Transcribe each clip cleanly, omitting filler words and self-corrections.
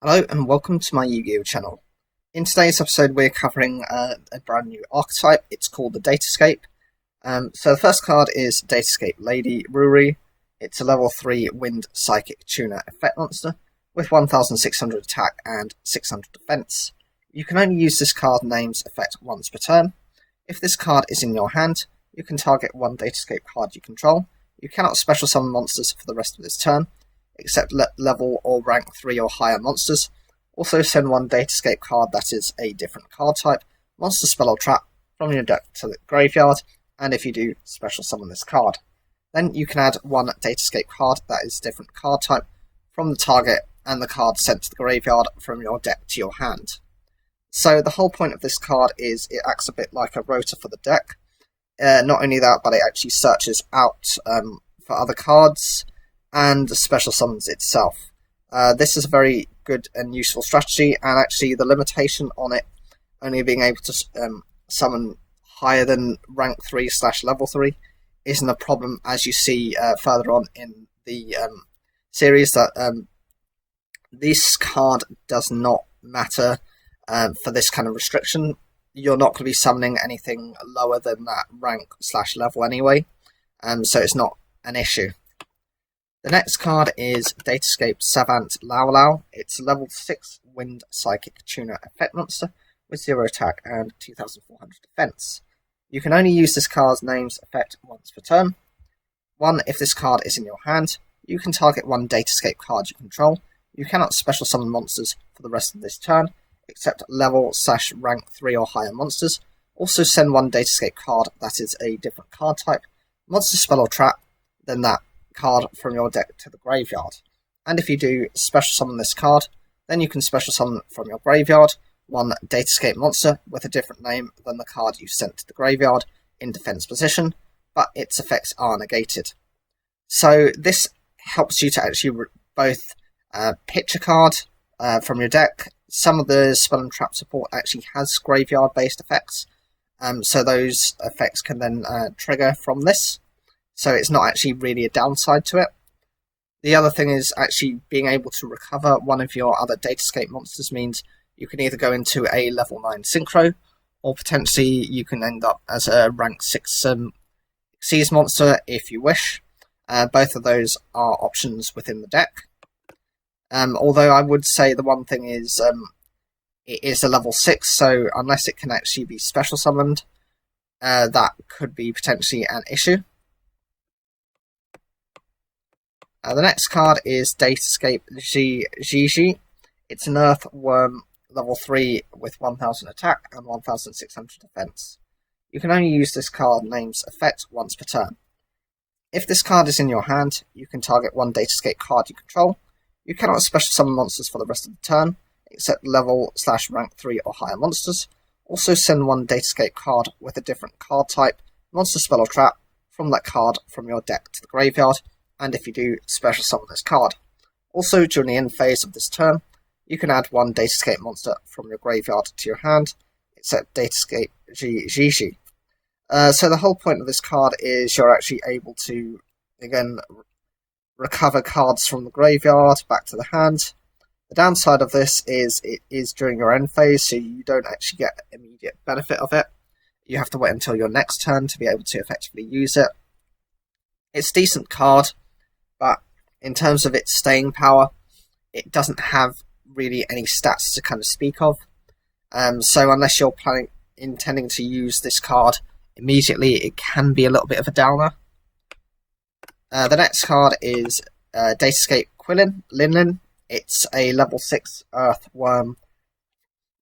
Hello and welcome to my Yu-Gi-Oh channel. In today's episode we're covering a brand new archetype. It's called the Datascape. So the first card is Datascape Lady Ruri. It's a level 3 Wind Psychic Tuner effect monster with 1600 attack and 600 defense. You can only use this card name's effect once per turn. If this card is in your hand, you can target one Datascape card you control. You cannot special summon monsters for the rest of this turn, except level or rank 3 or higher monsters. Also send one Datascape card that is a different card type, monster, spell or trap, from your deck to the graveyard, and if you do, special summon this card. Then you can add one Datascape card that is different card type from the target and the card sent to the graveyard from your deck to your hand. So the whole point of this card is it acts a bit like a rotor for the deck. Not only that, but it actually searches out for other cards and special summons itself. This is a very good and useful strategy, and actually the limitation on it only being able to summon higher than rank 3/level 3 isn't a problem, as you see further on in the series that this card does not matter for this kind of restriction. You're not going to be summoning anything lower than that rank/level anyway, so it's not an issue. The next card is Datascape Savant Lao Lao. It's a level 6 Wind Psychic Tuner effect monster with 0 attack and 2400 defense. You can only use this card's name's effect once per turn. 1. If this card is in your hand, you can target one Datascape card you control. You cannot special summon monsters for the rest of this turn, except level/rank 3 or higher monsters. Also send one Datascape card that is a different card type, monster, spell or trap, then that card from your deck to the graveyard. And if you do special summon this card, then you can special summon from your graveyard one Datascape monster with a different name than the card you sent to the graveyard in defense position, but its effects are negated. So this helps you to actually both pitch a card from your deck. Some of the spell and trap support actually has graveyard based effects, so those effects can then trigger from this. So it's not actually really a downside to it. The other thing is actually being able to recover one of your other Datascape monsters means you can either go into a level 9 Synchro, or potentially you can end up as a rank 6 Xyz monster if you wish. Both of those are options within the deck. Although I would say the one thing is it is a level 6, so unless it can actually be special summoned, that could be potentially an issue. The next card is Datascape Giga. It's an Earthworm level 3 with 1000 attack and 1600 defense. You can only use this card name's effect once per turn. If this card is in your hand, you can target one Datascape card you control. You cannot special summon monsters for the rest of the turn, except level/rank 3 or higher monsters. Also send one Datascape card with a different card type, monster, spell or trap, from that card from your deck to the graveyard, and if you do, special summon this card. Also, during the end phase of this turn, you can add one Datascape monster from your graveyard to your hand, except Datascape Giga. So the whole point of this card is you're actually able to, again, recover cards from the graveyard back to the hand. The downside of this is it is during your end phase, so you don't actually get immediate benefit of it. You have to wait until your next turn to be able to effectively use it. It's a decent card, but in terms of its staying power, it doesn't have really any stats to kind of speak of. So unless you're intending to use this card immediately, it can be a little bit of a downer. The next card is Datascape Quillin Linlin. It's a level 6 Earthworm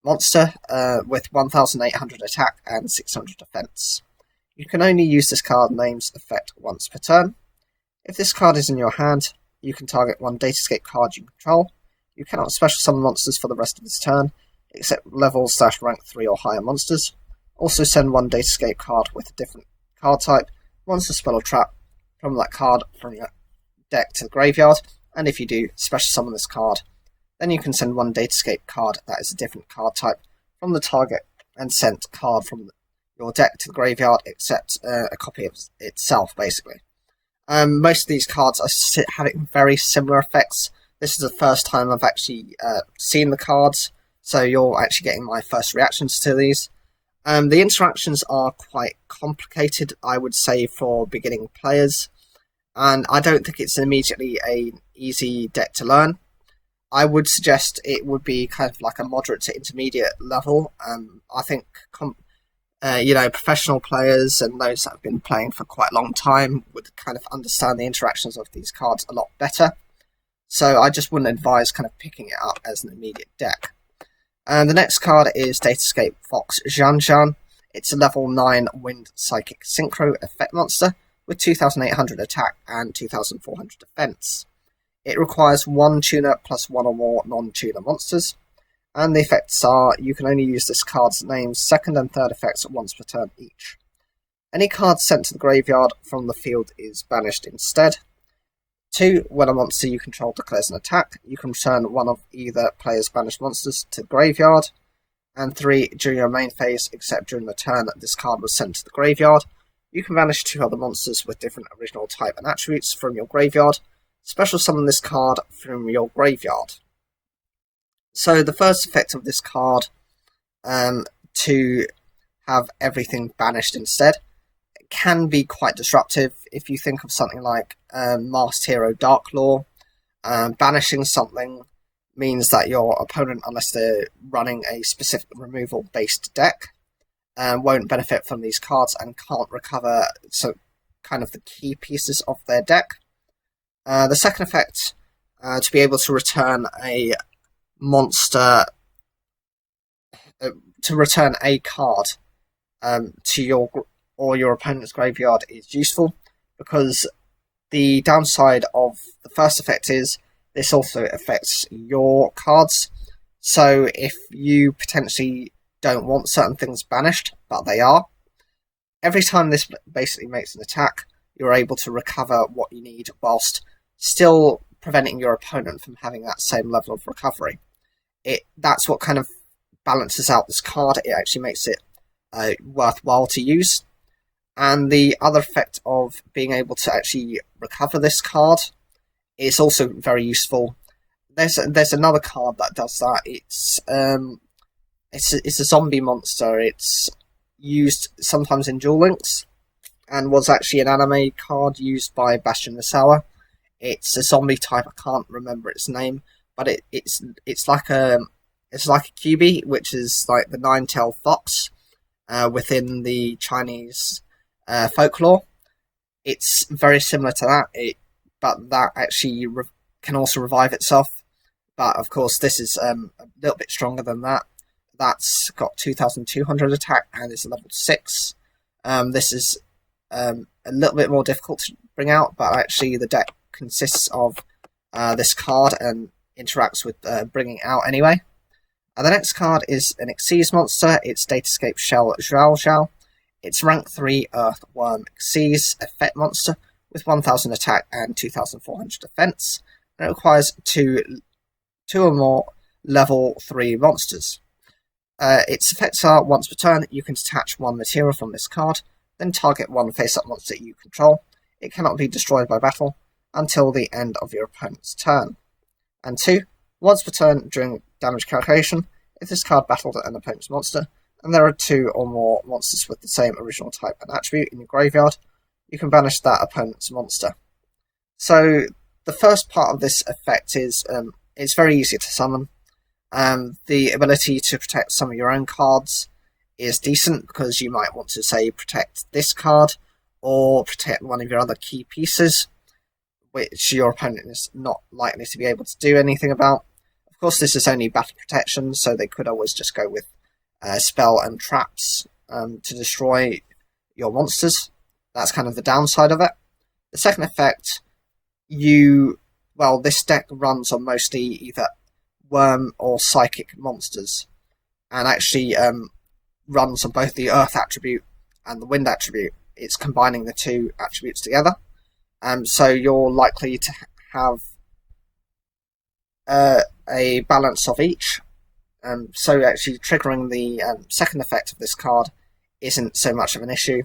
monster with 1800 attack and 600 defense. You can only use this card name's effect once per turn. If this card is in your hand, you can target one Datascape card you control. You cannot special summon monsters for the rest of this turn, except level/rank 3 or higher monsters. Also send one Datascape card with a different card type, monster, spell or trap, from that card from your deck to the graveyard, and if you do, special summon this card. Then you can send one Datascape card that is a different card type from the target and send card from your deck to the graveyard, except a copy of itself, basically. Most of these cards are having very similar effects this is the first time I've actually seen the cards, so you're actually getting my first reactions to these. The interactions are quite complicated, I would say, for beginning players, and I don't think it's immediately an easy deck to learn. I would suggest it would be kind of like a moderate to intermediate level. I think professional players and those that have been playing for quite a long time would kind of understand the interactions of these cards a lot better. So I just wouldn't advise kind of picking it up as an immediate deck. And the next card is Datascape Fox Zhang. It's a level 9 Wind Psychic Synchro effect monster with 2800 attack and 2400 defense. It requires 1 tuner plus 1 or more non-tuner monsters. And the effects are, you can only use this card's name's second and third effects once per turn each. Any card sent to the graveyard from the field is banished instead. 2. When a monster you control declares an attack, you can return one of either player's banished monsters to the graveyard. And 3. During your main phase, except during the turn that this card was sent to the graveyard, you can banish 2 other monsters with different original type and attributes from your graveyard. Special summon this card from your graveyard. So the first effect of this card, to have everything banished instead, can be quite disruptive. If you think of something like Masked Hero Dark Law, banishing something means that your opponent, unless they're running a specific removal based deck, won't benefit from these cards and can't recover kind of the key pieces of their deck. The second effect, to be able to return a monster, to return a card to your opponent's graveyard is useful, because the downside of the first effect is this also affects your cards. So if you potentially don't want certain things banished, but they are, every time this basically makes an attack, you're able to recover what you need whilst still preventing your opponent from having that same level of recovery. That's what kind of balances out this card. It actually makes it worthwhile to use. And the other effect of being able to actually recover this card is also very useful. There's another card that does that. It's a zombie monster. It's used sometimes in Duel Links, and was actually an anime card used by Bastion Misawa. It's a zombie type. I can't remember its name, but it's like a QB, which is like the nine-tailed fox within the Chinese folklore. It's very similar to that, but that actually can also revive itself. But of course, this is a little bit stronger than that. That's got 2,200 attack and is level 6. This is a little bit more difficult to bring out, but actually the deck consists of this card and interacts with bringing it out anyway. The next card is an Xyz monster. It's Datascape Shell Zhao. It's rank 3 Earthworm Xyz effect monster with 1,000 attack and 2,400 defense. And it requires two or more level 3 monsters. Its effects are, once per turn, you can detach 1 material from this card, then target 1 face-up monster you control. It cannot be destroyed by battle until the end of your opponent's turn. And 2, once per turn during damage calculation, if this card battled an opponent's monster, and there are 2 or more monsters with the same original type and attribute in your graveyard, you can banish that opponent's monster. So the first part of this effect is it's very easy to summon. The ability to protect some of your own cards is decent, because you might want to, say, protect this card or protect one of your other key pieces, which your opponent is not likely to be able to do anything about. Of course, this is only battle protection, so they could always just go with spell and traps to destroy your monsters. That's kind of the downside of it. The second effect, this deck runs on mostly either worm or psychic monsters, and actually runs on both the earth attribute and the wind attribute. It's combining the 2 attributes together, so you're likely to have a balance of each. So actually triggering the second effect of this card isn't so much of an issue,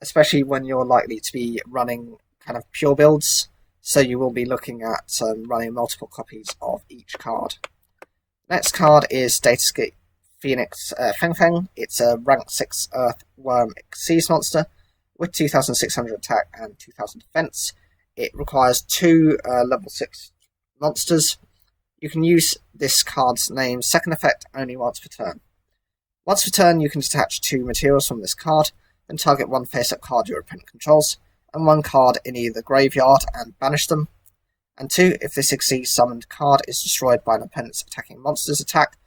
especially when you're likely to be running kind of pure builds. so you will be looking at running multiple copies of each card. Next card is Datascape Phoenix Feng Feng. It's a rank 6 Earthworm Seas monster with 2600 attack and 2000 defense. It requires 2 level 6 monsters. You can use this card's name's second effect only once per turn. Once per turn, you can detach 2 materials from this card, then target 1 face-up card your opponent controls, and 1 card in either graveyard and banish them. And 2, if this exceeds summoned card is destroyed by an opponent's attacking monster's attack,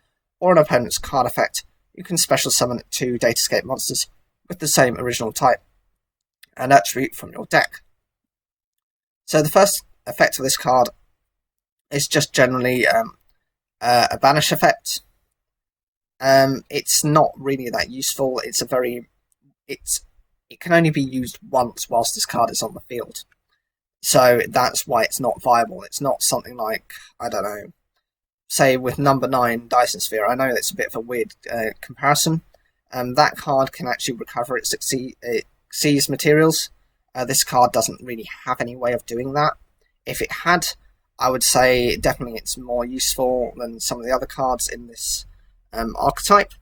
or an opponent's card effect, you can special summon 2 Datascape monsters with the same original type and attribute from your deck. So the first effect of this card is just generally a banish effect. It's not really that useful. It can only be used once whilst this card is on the field. So that's why it's not viable. It's not something like, I don't know, say with number 9 Dyson Sphere. I know it's a bit of a weird comparison. That card can actually recover its seized materials. This card doesn't really have any way of doing that. If it had, I would say definitely it's more useful than some of the other cards in this archetype.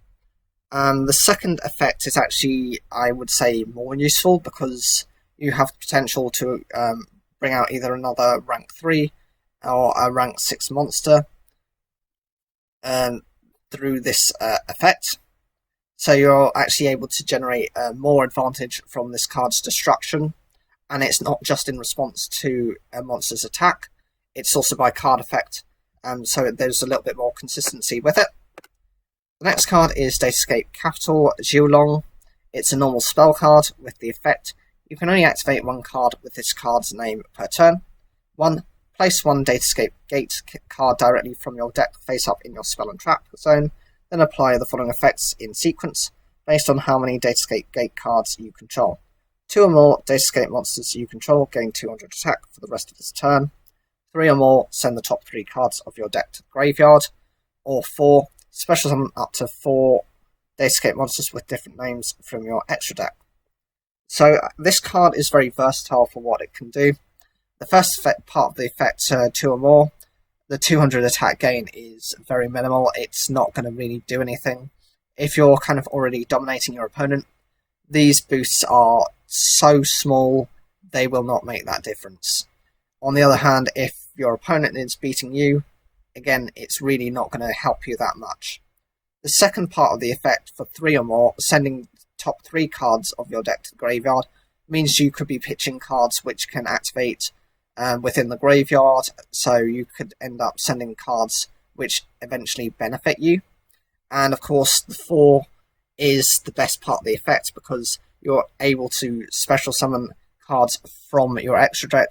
The second effect is actually, I would say, more useful because you have the potential to bring out either another rank 3 or a rank 6 monster through this effect. So you're actually able to generate more advantage from this card's destruction, and it's not just in response to a monster's attack, it's also by card effect, so there's a little bit more consistency with it. The next card is Datascape Capital Yugioh. It's a normal spell card with the effect you can only activate 1 card with this card's name per turn. 1. Place 1 Datascape Gate card directly from your deck face up in your spell and trap zone, then apply the following effects in sequence based on how many Datascape Gate cards you control. 2 or more Datascape monsters you control gain 200 attack for the rest of this turn. 3 or more, send the top 3 cards of your deck to the graveyard. Or 4, special summon up to 4 Datascape monsters with different names from your extra deck. So this card is very versatile for what it can do. The first part of the effect, 2 or more, the 200 attack gain is very minimal. It's not going to really do anything. If you're kind of already dominating your opponent, these boosts are so small, they will not make that difference. On the other hand, if your opponent is beating you, again, it's really not going to help you that much. The second part of the effect, for 3 or more, sending top 3 cards of your deck to the graveyard, means you could be pitching cards which can activate within the graveyard, so you could end up sending cards which eventually benefit you. And of course, the 4 is the best part of the effect because you're able to special summon cards from your extra deck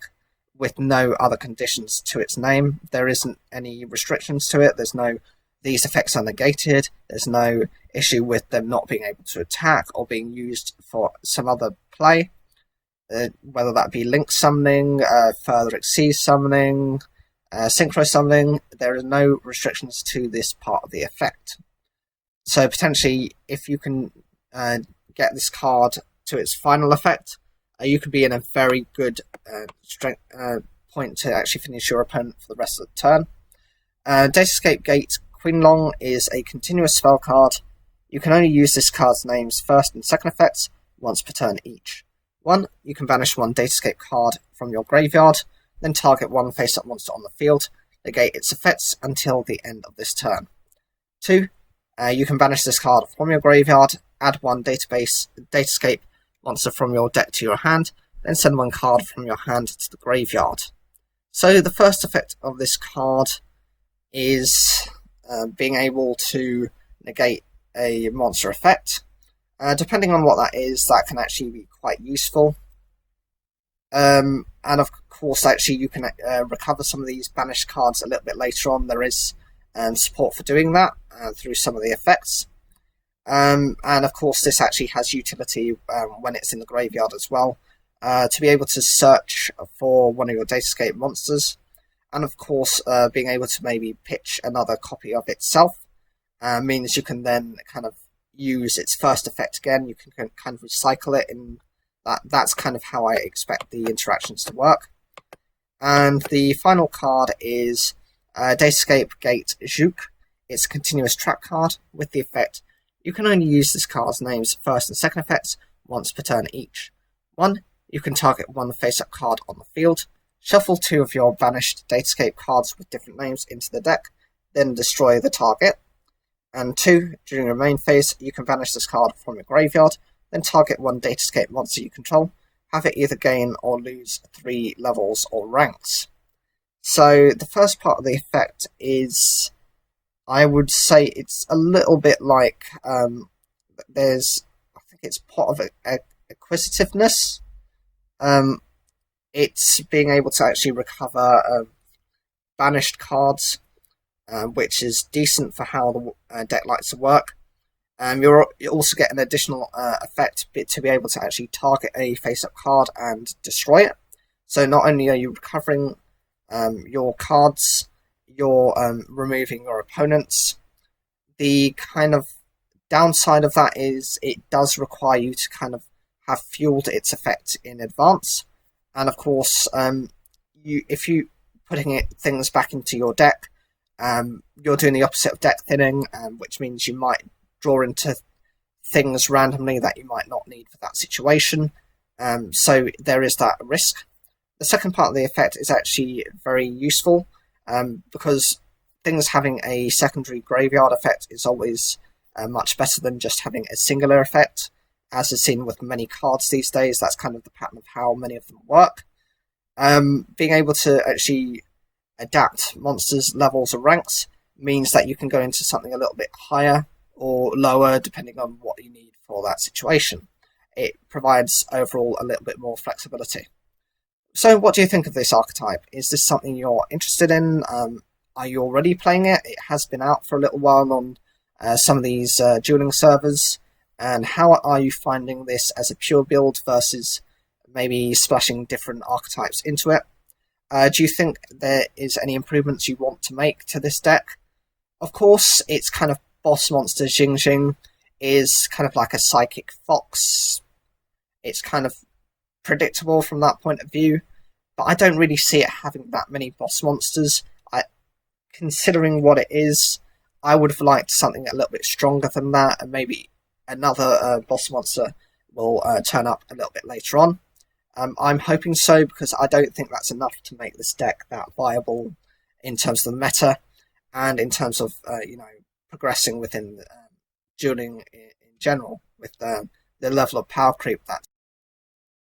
with no other conditions to its name. There isn't any restrictions to it. There's no these effects are negated. There's no issue with them not being able to attack or being used for some other play, whether that be link summoning, further exceed summoning, synchro summoning. There are no restrictions to this part of the effect. So potentially, if you can get this card to its final effect, you could be in a very good point to actually finish your opponent for the rest of the turn. Datascape Gate Quillin is a continuous spell card. You can only use this card's name's first and second effects once per turn each. 1. You can banish 1 Datascape card from your graveyard, then target 1 face-up monster on the field, negate its effects until the end of this turn. 2. You can banish this card from your graveyard, add 1 Datascape monster from your deck to your hand, then send 1 card from your hand to the graveyard. So the first effect of this card is being able to negate a monster effect. Depending on what that is, that can actually be quite useful. And of course, actually, you can recover some of these banished cards a little bit later on. There is support for doing that through some of the effects. And of course, this actually has utility when it's in the graveyard as well, to be able to search for one of your Datascape monsters. And of course, being able to maybe pitch another copy of itself means you can then kind of use its first effect again. You can kind of recycle it, and that's kind of how I expect the interactions to work. And the final card is Datascape Gate Zhang. It's a continuous track card with the effect you can only use this card's name's first and second effects once per turn each. 1. You can target one face-up card on the field, shuffle 2 of your banished Datascape cards with different names into the deck, then destroy the target. And 2. During your main phase, you can banish this card from your graveyard, then target one Datascape monster you control, have it either gain or lose 3 levels or ranks. So the first part of the effect is, I would say it's a little bit like, I think it's part of acquisitiveness. It's being able to actually recover banished cards, which is decent for how the deck likes to work. You also get an additional effect to be able to actually target a face-up card and destroy it. So not only are you recovering your cards, you're removing your opponents. The kind of downside of that is it does require you to kind of have fueled its effect in advance. And of course, if you putting things back into your deck, you're doing the opposite of deck thinning, which means you might draw into things randomly that you might not need for that situation. So there is that risk. The second part of the effect is actually very useful, because things having a secondary graveyard effect is always much better than just having a singular effect. As is seen with many cards these days, that's kind of the pattern of how many of them work. Being able to actually adapt monsters' levels or ranks means that you can go into something a little bit higher or lower depending on what you need for that situation. It provides overall a little bit more flexibility. So what do you think of this archetype? Is this something you're interested in? Are you already playing it? It has been out for a little while on some of these dueling servers. And how are you finding this as a pure build versus maybe splashing different archetypes into it? Do you think there is any improvements you want to make to this deck? Of course, its kind of boss monster Jing is kind of like a psychic fox. It's kind of predictable from that point of view, but I don't really see it having that many boss monsters. Considering what it is, I would have liked something a little bit stronger than that, and maybe another boss monster will turn up a little bit later on. I'm hoping so, because I don't think that's enough to make this deck that viable in terms of the meta and in terms of progressing within dueling in general with the level of power creep that